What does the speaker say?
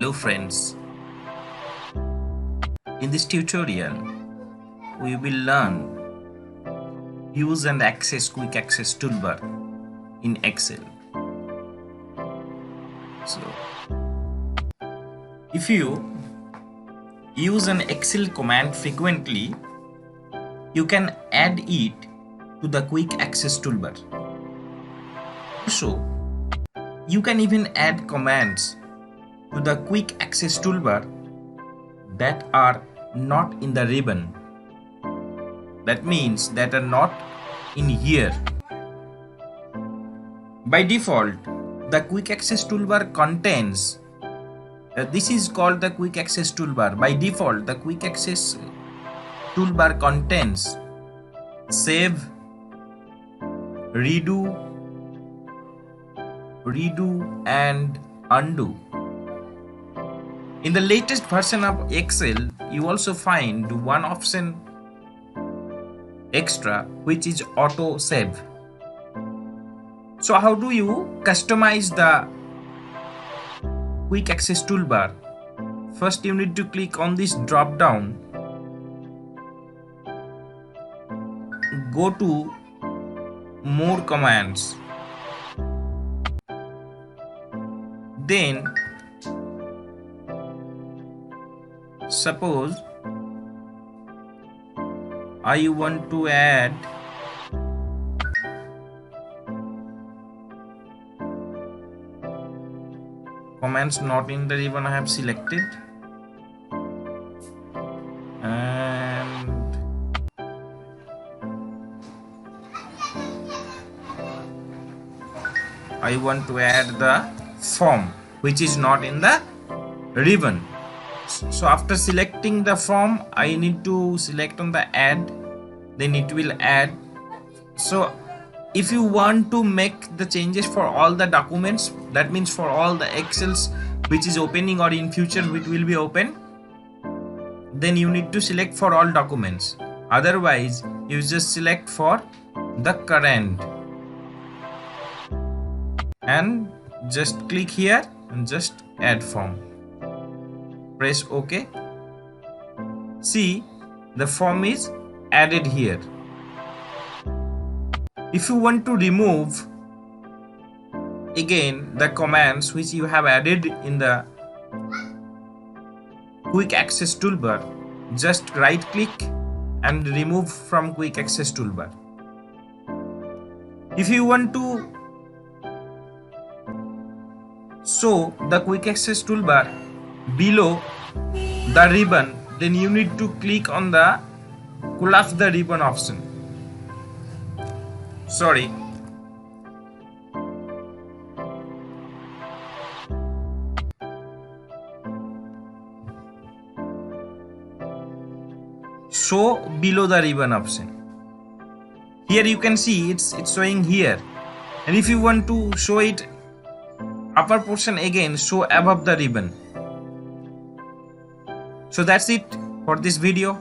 Hello friends, in this tutorial we will learn use and access quick access toolbar in Excel. So if you use an Excel command frequently, you can add it to the quick access toolbar. Also, you can even add commands to the quick access toolbar that are not in the ribbon. That means that are not in here. By default, the quick access toolbar contains this is called the quick access toolbar. By default, the quick access toolbar contains save, redo and undo. In the latest version of Excel, you also find one option extra, which is auto save. So how do you customize the quick access toolbar? First you need to click on this drop down, go to more commands, then suppose I want to add commands not in the ribbon I have selected, and I want to add the form which is not in the ribbon. So after selecting the form, I need to select on the add, then it will add. So if you want to make the changes for all the documents, that means for all the Excels which is opening or in future which will be open, then you need to select for all documents. Otherwise you just select for the current and just click here and just add form. Press OK. See, the form is added here. If you want to remove again the commands which you have added in the quick access toolbar, just right click and remove from quick access toolbar. If you want to show the quick access toolbar below the ribbon, then you need to click on the collapse the ribbon option. Sorry. Show below the ribbon option. Here you can see it's showing here, and if you want to show it upper portion, again show above the ribbon. So that's it for this video.